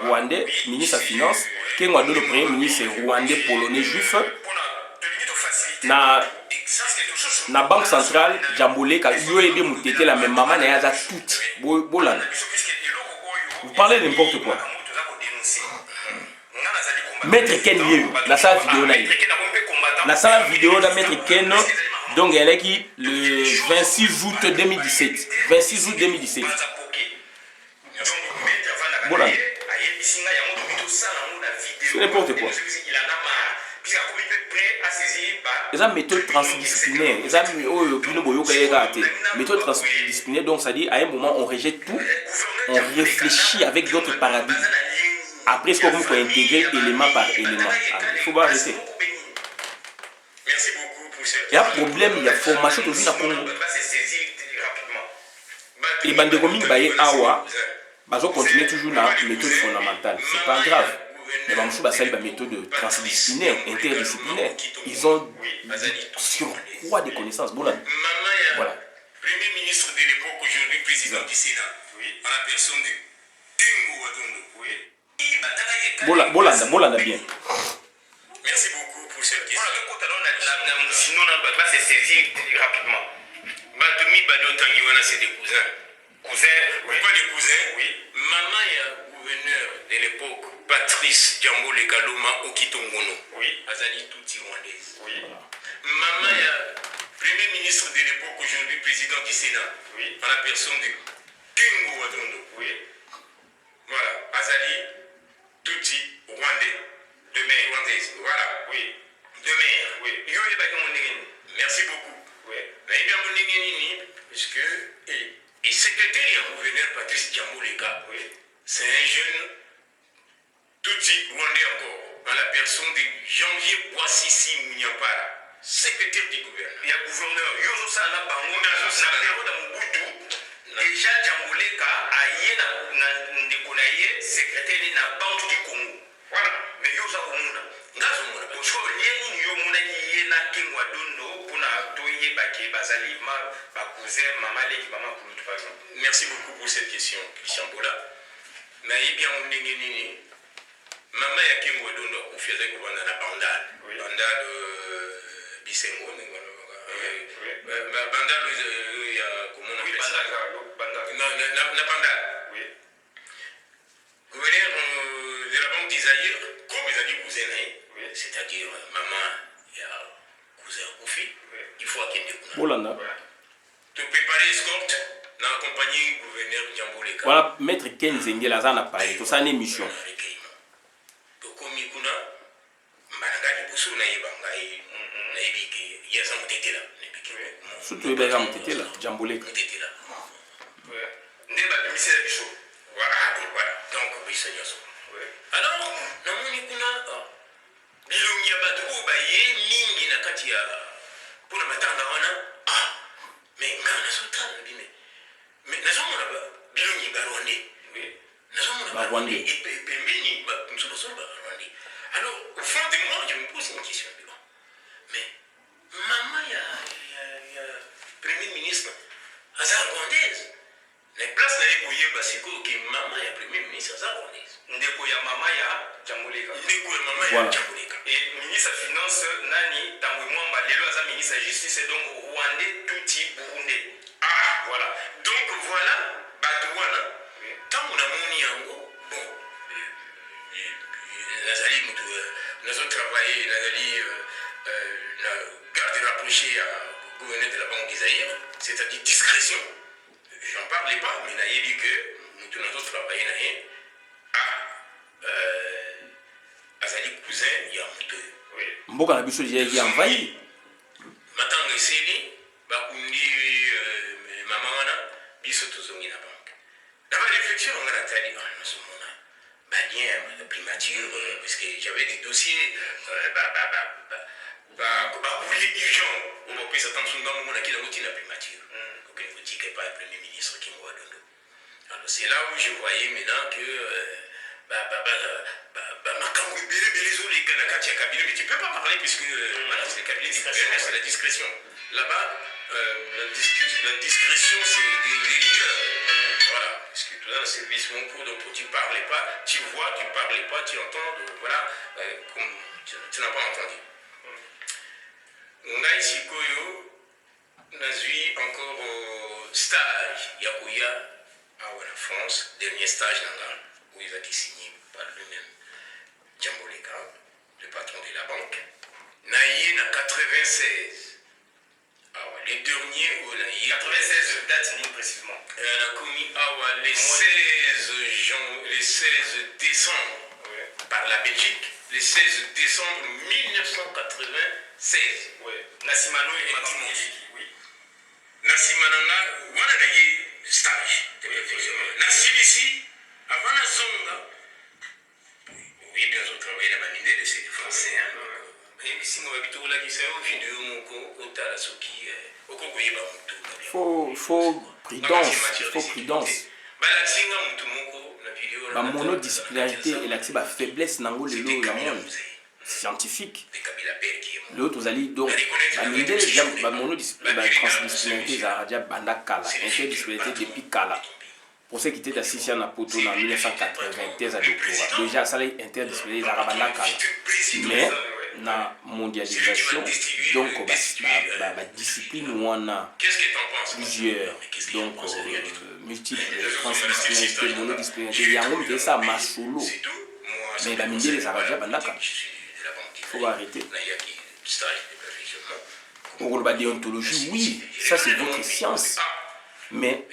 Rwandais, ministre de la Finance. Qui est le premier ministre rwandais, polonais, juif. Na banque centrale, Djambolé, qui la même maman, n'a pas tout. Bolanda. Vous parlez de n'importe quoi. Maître Ken Lieu, dans sa vidéo, dans sa vidéo de Maître Ken, donc elle est qui le 26 août 2017. 26 août 2017. Voilà. C'est n'importe quoi. Les méthodes transdisciplinaires, méthode transdisciplinaire, donc ça dit à un moment on rejette tout, on réfléchit avec d'autres paradigmes. Après, ce qu'on peut intégrer élément par élément. Il faut pas arrêter. Merci beaucoup pour cette. Il y a un problème, il y a formation toujours dans le Congo. Les bandes de communes, ils continuent toujours dans la méthode fondamentale. C'est pas grave. Mais ils ont une méthode transdisciplinaire, interdisciplinaire. Ils ont surcroît des connaissances. Voilà. Premier ministre de l'époque, aujourd'hui président du Sénat, en la personne de Tengo Wadondo. Bolanda bien. Merci beaucoup pour cette question. Sinon, on va se saisir rapidement. C'est des cousins. Pourquoi des cousins? Oui. Maman est gouverneur de l'époque, Patrice Djambolé Kaloma Okitongono. Oui. Azali Touti Rwandaise. Oui. Maman est premier ministre de l'époque, aujourd'hui président du Sénat. Oui. En la personne de Tengo Wadondo. Oui. Voilà. Azali Touti Rwandais. De mère rwandaise. Voilà. Oui. De mère. Oui. Merci beaucoup. Oui. Mais bien mon puisque et secrétaire et gouverneur Patrice Djamboleka, oui. C'est un jeune Tutsi rwandais encore, dans la personne de Janvier Boississi Mouniampara, secrétaire du gouverneur. Il y a gouverneur Yozo Sala Bango, na période de Mobutu, déjà Djamboleka a yé secrétaire de la Banque du Congo. Voilà. Mais Yozo Mouna. Ngazomuna. Donc, je veux dire, Yomuna qui est na Kengwadondo pour na toye baki bazali ma cousin maman les maman pour toute façon. Merci beaucoup pour cette question, Christian Bola. Mais il bien on nini maman ya Kengwadondo on faisait que on a la bandale. Bandale Bisengo. Bandale il y a comment on appelle ça? Bandale. Non, la bandale. Oui. Gouverneur de la banque d'Isaïr, comme ils ont dit cousin, c'est-à-dire maman et cousin Koufi, il faut qu'il y ait des Bolanda. parler escorte, n'a accompagné le gouverneur Djamboleka. Voilà, maître Ken Zengela a un appareil, tout ça, une émission. Surtout les gens ont été là, Djamboleka. Voilà, donc, oui, Seigneur. Alors, bilongi ya bato oyo baye mingi na kati ya mpona matanga wana mais nga nazotala bine nazomona bilongi barwandais nazomona barwandais pembeni mosusu basolo barwandais. Alors au fond de moi je me pose une question, mais maman ya premier ministre aza rwandaise na place na ye koyeba sikoyo ke mama ya premier ministre aza rwandaise, ndeko ya mama ya Djamboleka, ndeko ya mama ya Djamboleka. Et ministre de finance nani Tambwe Mwamba lelo aza ministre de justice, et donc rwandais tuti burundais. Ah voilà, donc voilà bato wana tango na moni yango bon nazali mutu nazo travailler nazali na garde rapproché à gouverneur de la Banque des Zaïre, c'est-à-dire discrétion. J'en parlais pas, mais il a dit que nous avons travaillé Azali cousin, il y a un deux. Mboka na biso j'ai envahi. Matanga seli, bakundi maman wana biso tozongi na banque. Dans ma réflexion, on a dit nous sommes bien la primature parce que j'avais des dossiers urgents. On va plus attendre son gamin qui a la primature. Aucune boutique n'est pas le premier ministre qui m'a donné. Alors c'est là où je voyais maintenant que mais tu ne peux pas parler puisque voilà, c'est le cabinet du gouverneur, c'est la discrétion. Là-bas, la discrétion, c'est des rigueurs. Voilà, parce que dans le service, mon cours, donc tu ne parlais pas, tu vois, tu ne parlais pas, tu entends, donc voilà, comme tu n'as pas entendu. On a ici Koyo. On a vu encore au stage Yakuya en France, dernier stage où il a été signé par lui-même, Djamboleka, le patron de la banque. Naïe na 96. Les derniers, 96 date ligne précisément. On a commis les 16 décembre par la Belgique, les 16 décembre 1996. Nassimano et Matimouji. Nassimananga, wana gaye stage. Nassim ici, avant la zonga, oui, bien sûr, travailler dans ma mine de c'est français. Mais si on habite au lac, c'est une vidéo, mon côté à la soki, au cocoyer, faut prudence. La monodisciplinarité et la faiblesse nango lelo la monde scientifique. L'autre vous allez donc la monodisciplinarité transdisciplinarité za banda kala, interdisciplinarité depuis kala. Pour ceux qui étaient assis à Napoto en 1980 thèse à doctorat. Déjà ça les interdisciplinarité za banda kala. Mais na mondialisation donc la discipline où on a plusieurs donc multiples transdisciplinarités monodisciplinarités il y a un peu ça masolo mais la mine les arabes bandaka il faut arrêter pour la déontologie oui ça c'est votre science mais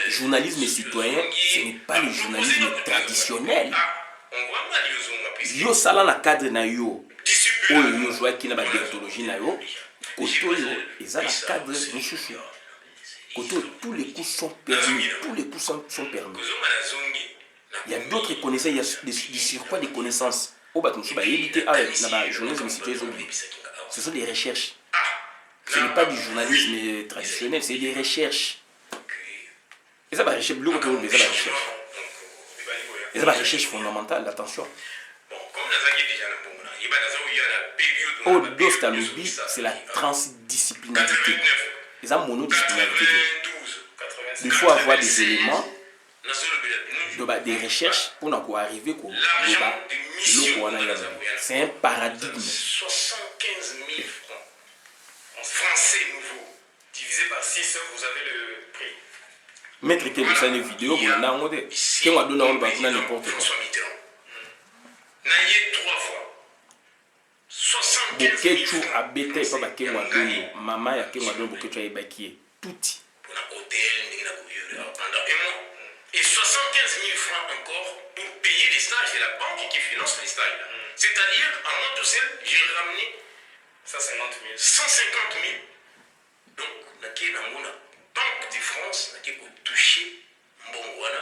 journalisme citoyen ce n'est pas le journalisme traditionnel. Yo sala na cadre na yo oyo yo joa ki na ba déontologie na yo koto yo eza na cadre mususu koto tous les coups sont permis sont permis. Il y a d'autres connaissances, il y a des surcroît des connaissances au bateau ba éviter avec na ba journalisme citoyen ce sont des recherches, ce n'est pas du journalisme traditionnel, c'est des recherches et ça va recherche bleu autour de ça va recherche et ça va recherche fondamentale attention. Au dos lobby, c'est la transdisciplinarité. Et ça, monodisciplinarité. Il faut avoir des éléments, des recherches pour arriver à c'est un paradigme. 75 000 francs en français nouveau, divisé par 6, vous avez le prix. Mettre que vous avez une vidéo, vous l'avez demandé. Qui m'a donné un bâtiment n'importe quoi. Naïe 3 fois. 75 000 Bokechu abete pa bakenwa dono mama ya kenwa dono bokechu ayebakie batuti. Pour un hôtel, pendant un mois. Et 75 000 francs encore pour payer les stages. C'est la banque qui finance les stages. C'est-à-dire, en moi tout seul, j'ai ramené 150 000. Donc, la Banque de France, qui a touché Mbongwana.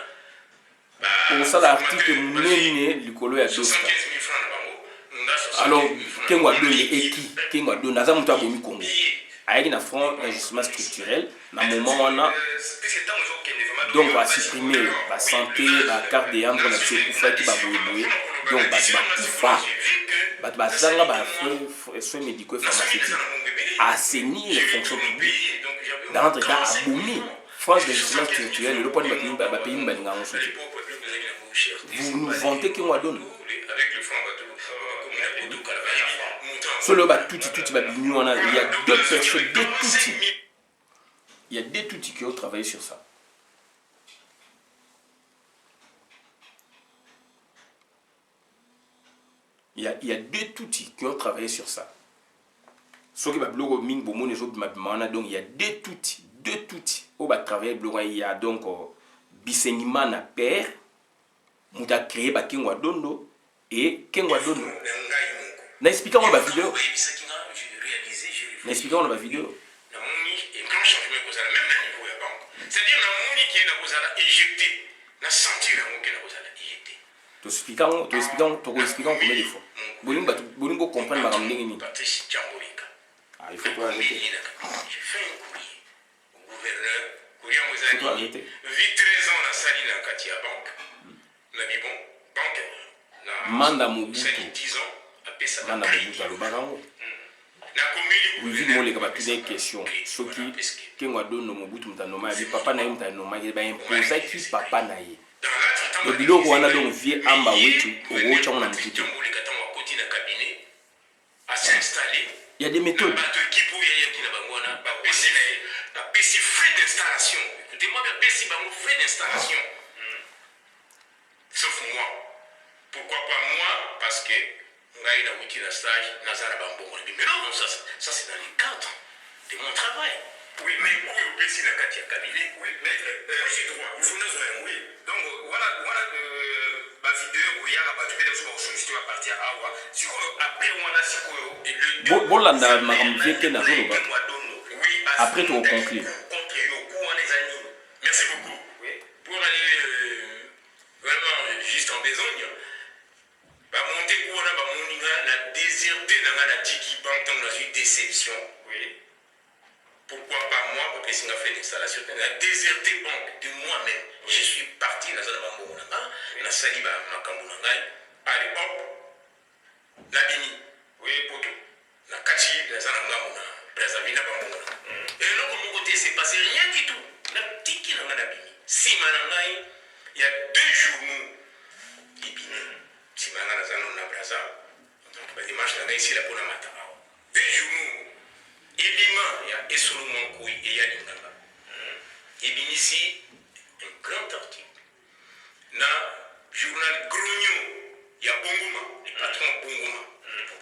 Pour ça, l'article mené du colo à 75 000 francs. Alors, qu'est-ce qu'on donne et qui? Qu'est-ce qu'on donne? Nous avons mis Congo. Avec un front d'ajustement structurel, dans le moment où on a. Donc, on va supprimer la santé, la carte de membre, la psychophage qui va bouiller. Donc, on va faire soins médicaux et pharmaceutiques. Assainir les fonctions publiques. Dans notre cas, abolir. France d'ajustement structurel, le point de pays, vous nous vantez qu'on va donner. Sur le bas, tout, il y a deux personnes, deux outils. Il y a des outils qui ont travaillé sur ça. Il y a deux outils qui ont travaillé sur ça. Donc il y a deux outils où va travailler. Il y a donc Bisenima na père, Mouta créé par Kengwa Dondo et Kengwa Dondo. N'expliquons la vidéo. N'expliquons la vidéo. C'est-à-dire que qui est éjecté, la sentir qui est t'expliquons combien de fois. Bolingo comprendre ma ramener. Ah, il faut pas arrêter. J'ai fait un courrier au gouverneur, courrier à Mozani. Vite 13 ans, on a sali dans Katia Banque. On a dit bon, banque. Manda Mobutu. 10 ans, après ça. Manda Mobutu, le barango. Oui, moi, les gars, toutes les questions. Ce qui, quand on donne Mobutu, papa n'a il va imposer qui papa n'a eu. Le bilan on a donc vie amba wetu, au rocha on a Mobutu. À s'installer. Il y a des méthodes. Frais d'installation. Écoutez-moi bien, frais d'installation. Sauf moi. Pourquoi pas moi? Parce que on a wiki la stage, Nazara Bambon. Mais non, ça c'est dans les cadres de mon travail. Oui, mais où est le PC la Katia Kabile? Oui, mais j'ai droit. Il faut nous oui. Donc voilà ma vidéo où il y a un bateau de solution à partir à Awa. Si après on a si bon là dans ma ramvieke na jolo. Après tu conclure. Merci beaucoup. Oui. Pour aller vraiment juste en besogne. Monter pour la déserté dans la tiki banque dans une déception. Oui. Pourquoi pas moi? Parce que c'est une affaire d'installation. La déserté banque de moi-même. Oui. Je suis parti dans la Bambonanga, dans la Saliba Makambunanga. Allez, hop. La Bini. Oui, pour tout. La Kachi, la Zananga, Brazavina Bambonanga. Et là, de mon côté, c'est passé rien du tout. La tiki dans la Bini. Si Manangaï, il y a 2 journaux. Si Manana Zanon na Braza, donc les dimanches là ici la pour la matin. 2 journaux. Ebima, il y a Essolomon Koui et Yalinganga. Ebima ici, un grand article. Na journal Grogno, il y a Bongoma, le patron Bongoma.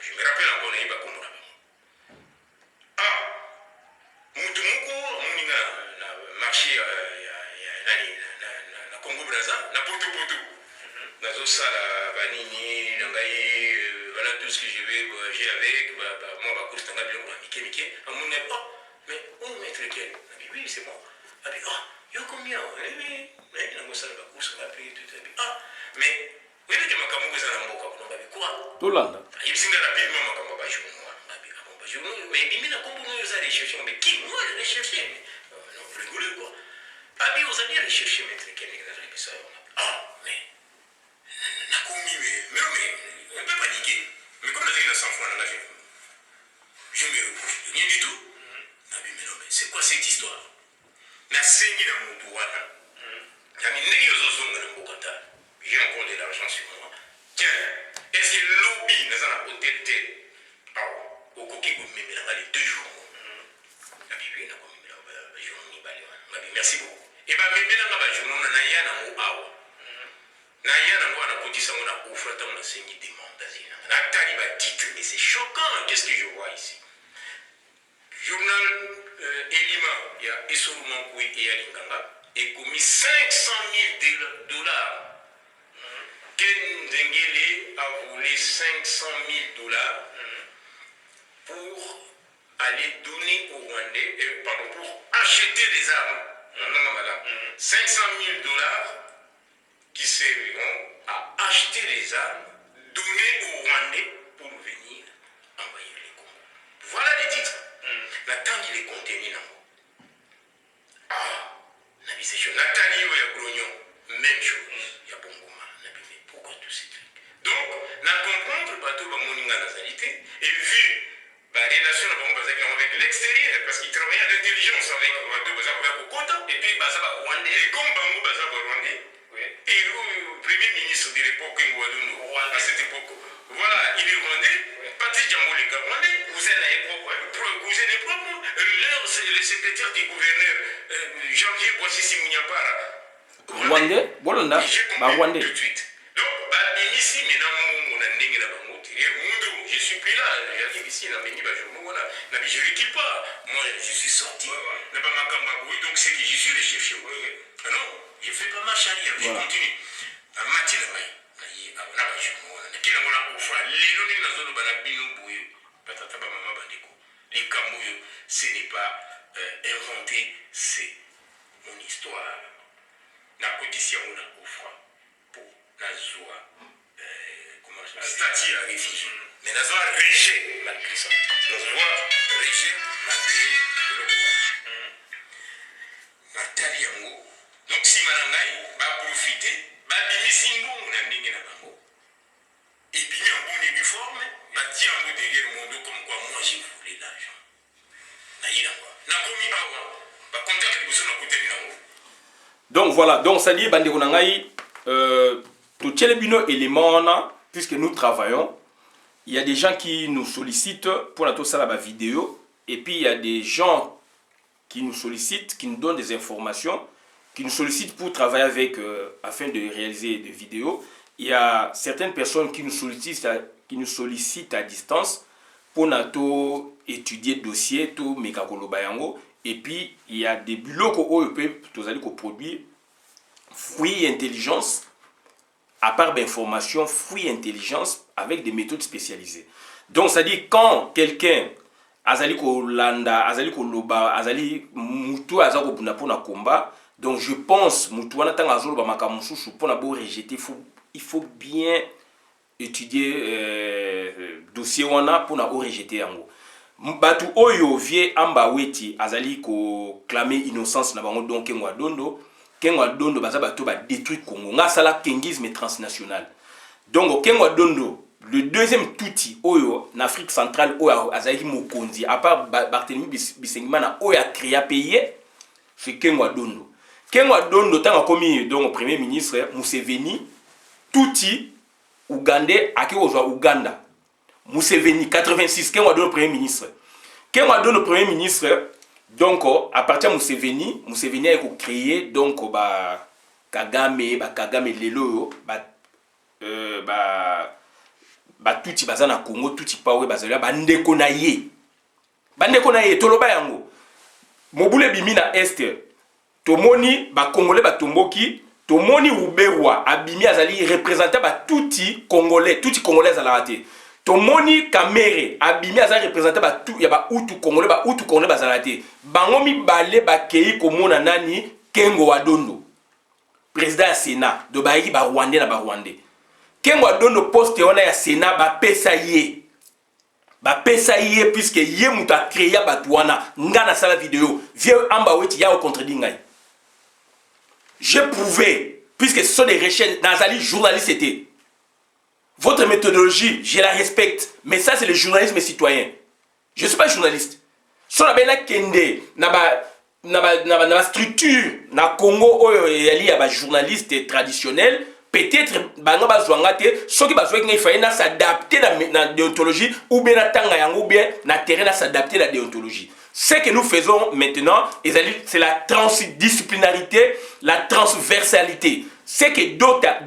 Je me rappelle encore, il y a Bongoma. Ah, Moutoumoko, na marché, na Congo Braza, na Poto. Nazo Sala, Vanini, Nangaï, voilà tout ce que j'ai avec, moi, ma course, Mickey, à mon époque, mais où mettre lequel? Oui, c'est moi. Ah, il y a combien? Oui, mais la course, on a pris tout. Ah, mais, oui, mais ma camou, vous en avez quoi? Tout là. Il s'est rapidement, ma camou, mais il m'a combo, nous allons chercher, mais qui? Moi, je vais chercher. Non, rigolez quoi. Ah, mais vous allez aller chercher, mettre lequel? Ah, mais. Mais on ne peut paniquer. Mais comme la vie, 100 fois, je me reproche rien du tout. Mais non, mais c'est quoi cette histoire? Na sengi na mutu wana. Kami ndenge ozozonga na mbokata. J'ai encore de l'argent sur moi. Tiens, est-ce que le lobby n'a pas hôtel tel? Ah, au coquet vous me mettez les 2 jours. La Bible n'a pas mis le jour ni balé. Merci beaucoup. Et bien, même dans la journée, on a rien à mou. Na yana ngwana kotisa mona ufrata mona sengi demande zina. Na tali ba titre et c'est choquant, qu'est-ce que je vois ici? Journal Elima, il y a Essorumankoui et Alinganga, et commis 500 000 dollars. Ken Dengele a volé 500 000 dollars pour aller donner aux Rwandais, pardon, pour acheter des armes. 500 000 dollars qui serviront à acheter les armes, donner aux Rwandais pour venir envahir les Congo. Voilà les titres. Nathan, il est contenu dans moi. Ah, Nathalie ou Yagrognon, même chose. Il y a Bongoma, mais pourquoi tous ces trucs? Donc, na comprendre bateau ba moninga nazalité et vu la relation avec l'extérieur, parce qu'il travaillait à l'intelligence avec bateau baza Kokota et puis baza ba Rwandais. Et comme Bango baza ba Rwandais, et le premier ministre de l'époque à cette époque, voilà, il est rwandais, Patrice Diambo le rwandais, cousin est propre, le secrétaire du gouverneur, Jean-Pierre Boissy Simunyapara. Rwandais, voilà, Rwandais. Tout de suite. Donc, ici, je suis plus là, j'arrive ici, je ne récupère pas. Moi, je suis sorti. Donc, c'est que je suis le chef. Non, je ne fais pas marche arrière, je continue. Ce n'est pas inventé, c'est mon histoire. Statut à réfugié. Mais nous avons rejet malgré ça. Nous avons rejet malgré le pouvoir. Nathalie Yango. Donc si Marangaï va profiter, va bien Simbo, on a mis na bango. Et puis il y a un bon uniforme, va dire un mot derrière le monde comme quoi moi j'ai voulu l'argent. Naïla quoi. Na komi awa. Va compter que vous avez coûté na. Donc voilà, donc ça dit bande konangai tout les bino éléments puisque nous travaillons, il y a des gens qui nous sollicitent pour la ça la vidéo et puis il y a des gens qui nous sollicitent, qui nous donnent des informations, qui nous sollicitent pour travailler avec afin de réaliser des vidéos. Il y a certaines personnes qui nous sollicitent à distance pour nato étudier dossier tout mekakoloba yango. Et puis, il y a des bulots qui produisent fruits et intelligence, à part d'informations, fruits et intelligence, avec des méthodes spécialisées. Donc, ça dit quand quelqu'un, azali kolanda, azali koloba, azali mutu azako buna pona combat, donc je pense mutu wana tanga azolo ba makamususu pona bo rejeter, il faut bien étudier dossier wana pona o rejeter yango. Batu oyo vie amba weti azali ko clamer innocence na bango donc Kengwa Dondo baza bato ba détruit Congo nga sala kengisme transnational. Donc Kengwa Dondo le deuxième touti oyo en Afrique centrale oyo azali mokonzi à part Barthélemy Bisengimana oyo a créé pays c'est Kengwa Dondo. Kengwa Dondo tanga komi donc premier ministre Museveni touti Ougandais aki ozwa Uganda. Museveni 86 Kengwa Dondo premier ministre. Kengwa Dondo premier ministre donc à partir de Museveni a créé donc Kagame lelo touti bazana Congo touti pawe bazala bandeko na ye toloba yango mobule bimina est tomoni ba congolais batomboki tomoni Uberwa abimi azali représentant ba touti congolais za raté. Tomoni Kamere abimi azali représentant ba tout ya ba utu congolais bazalate bangomi balé ba kei komona nani Kengo Wadondo président ya Sénat do baiki ba Rwandais na ba Rwandais Kengo Wadondo poste wana ya Sénat ba pesa ye puisque ye muta créé batu wana ngana sala vidéo vieux amba weti ya au contredit ngai j'ai prouvé puisque ce sont des recherches nazali journaliste était. Votre méthodologie, je la respecte, mais ça c'est le journalisme citoyen. Je ne suis pas journaliste. Si on a bien kende, na structure, na Congo, il y a des journalistes traditionnels, peut-être, banga zwangate, ceux qui bazoué qu'il fallait s'adapter à la déontologie, ou bien na tanga yango, ou bien na terrain s'adapter à la déontologie. Ce que nous faisons maintenant, c'est la transdisciplinarité, la transversalité. Ce que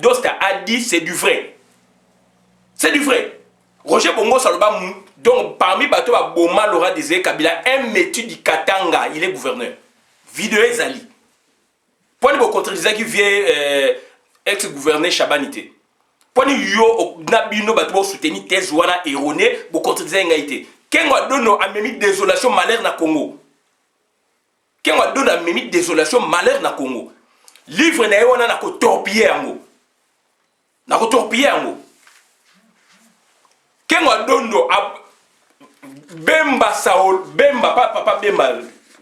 Dosta a dit, c'est du vrai. C'est du vrai. Roger Bongo Saloba Donc, parmi Bato Boma Laura Désiré Kabila, un métier du Katanga, il est gouverneur. Vidéo Ezali. Pour nous contredire qui vient ex-gouverneur Chabanité. Pour nous yo Bato soutenir thèse wana erronée, pour contredire ngaité. Kengo donne a même désolation malheur na Congo. Kengo donne a même désolation malheur na Congo. Livre na wana na ko torpiller yango. Na ko torpiller yango. Kengo donne Bemba Saul, Bemba, papa Bemba,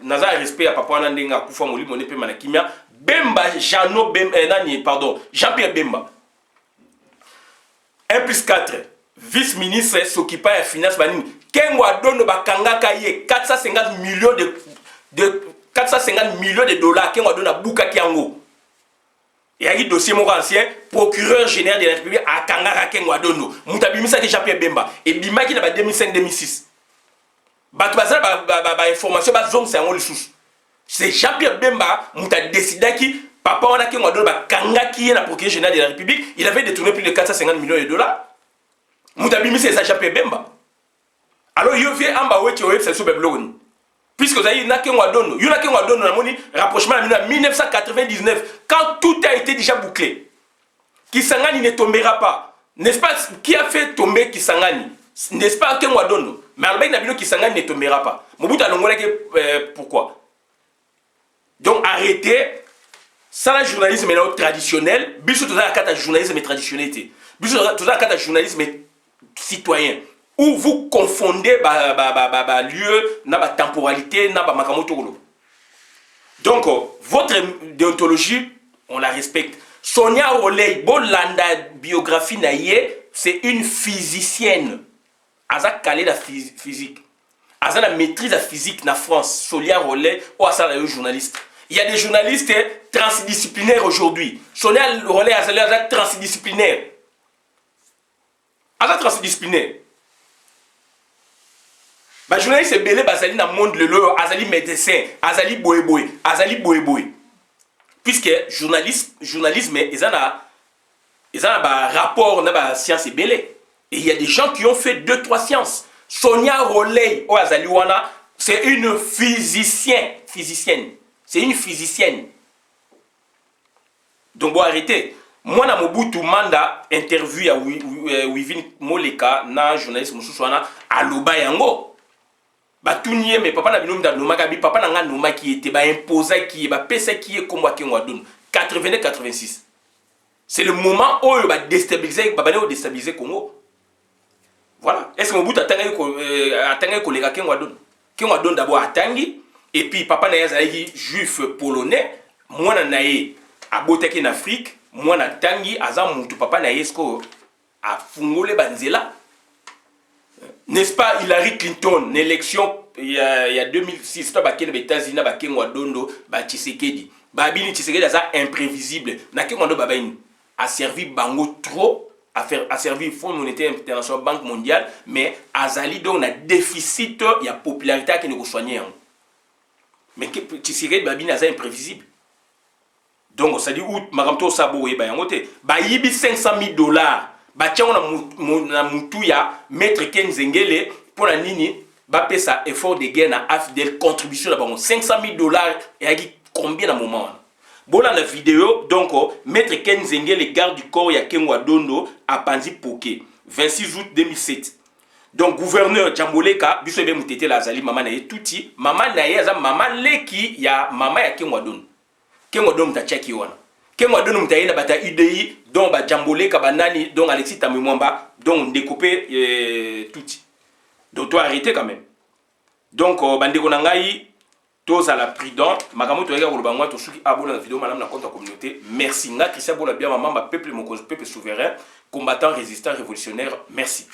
naza respect à papa Nandinga, Koufa Moli, mon épée Manakimia, Bemba, Jean-Pierre Bemba. 1 plus 4, vice-ministre s'occupant des finances, Kengo donne Bakanga Kaye 450 millions de dollars, Kengo donne à Bouka Kiango. Il y a un dossier mon ancien, procureur général de la République à Kangara Kengo Dono, Moutabimisa de Jean-Pierre Bemba, et Bima qui n'a pas 2005-2006. Information c'est Jean-Pierre Bemba qui a décidé que papa on a qui kanga qui est la procureur général de la République, il avait détourné plus de 450 millions de dollars. Moutabimi c'est ça Jean-Pierre Bemba. Alors il vient en bas c'est sur blog. Puisque vous avez rapprochement en 1999 quand tout a été déjà bouclé. Kisangani ne tombera pas. N'est-ce pas qui a fait tomber Kisangani? N'est-ce pas que moi donne? Mais Albert Nabino Kisangani ne tombera pas. Mobutu Alongola pourquoi? Donc arrêtez. Ça le journalisme traditionnel. Biso tout ça un journalisme traditionnel. Biso tout ça un journalisme citoyen. Où vous confondez lieu, na temporalité, na makamotolo. Donc votre déontologie, on la respecte. Sonia Roley, Bolanda biographie naïe, c'est une physicienne. Aza calé la physique. Aza la maîtrise la physique na France. Sonia Roley, ou Aza la journaliste. Il y a des journalistes transdisciplinaires aujourd'hui. Sonia Roley Aza transdisciplinaire. Aza transdisciplinaire. Les journalistes belé bazali na monde le lo, azali médecin, azali boy, azali boy. Puisque journalisme ils ont un rapport na science belé. Et il y a des gens qui ont fait 2-3 sciences. Sonia Roley o azali wana, c'est une physicienne. C'est une physicienne. Donc bon arrêtez. Moi na Mobutu Manda interview ya Wivin Moleka na journaliste mususu wana aloba yango. Batounie mais papa na binom da nomaka bi papa na nga nomaki était ba imposa qui ba pesa qui est comme Kengo Adon 89-86. C'est le moment où ba déstabiliser déstabiliser Congo. Voilà. Est-ce que Mobutu atanga ko lega Kengo Adon? Kengo Adon d'abord atangi et puis papa na yazali juif polonais, moi na naé aboteki en Afrique, moi na tangi azam mutu papa na yesko a fungole banzela. N'est-ce pas Hillary Clinton, l'élection il y a 2006, toi baké les États-Unis, baké Ngadondo, ba Tshisekedi. Babini Tshisekedi ça imprévisible. Na ke Ngado babaini a servi bango trop a servi Fonds monétaire international, Banque mondiale, mais azali donc na déficit il y a popularité qui ne ko soigner. Mais Tshisekedi babini ça imprévisible. Donc ça dit où makamto sabo e ba yangote. Ba yibi $500,000. Batiango na mutu ya maître Ken Zengele pour la nini ba pesa effort de guerre na AFDL contribution d'abord $500,000 et a combien dans moment bon la vidéo donc maître Ken Zengele garde du corps ya Kengo Adondo à Panzi Poké 26 août 2007 donc gouverneur Djamboleka biso be mutete la zali mama na ye touti mama na ye za mama leki ya mama ya Kengo Adondo mta cheki wana Kengo Adondo mtaina bata UDI donc ba Djamboleka banani donc Alexis Tamimwamba donc découper touti donc toi arrêtez quand même donc bandeko na ngai tous à la prudent makambo to yaka ko bangwa to suki abona la vidéo madame na compte communauté merci nga Christian Bola bien maman peuple mon peuple souverain combattant résistant révolutionnaire merci.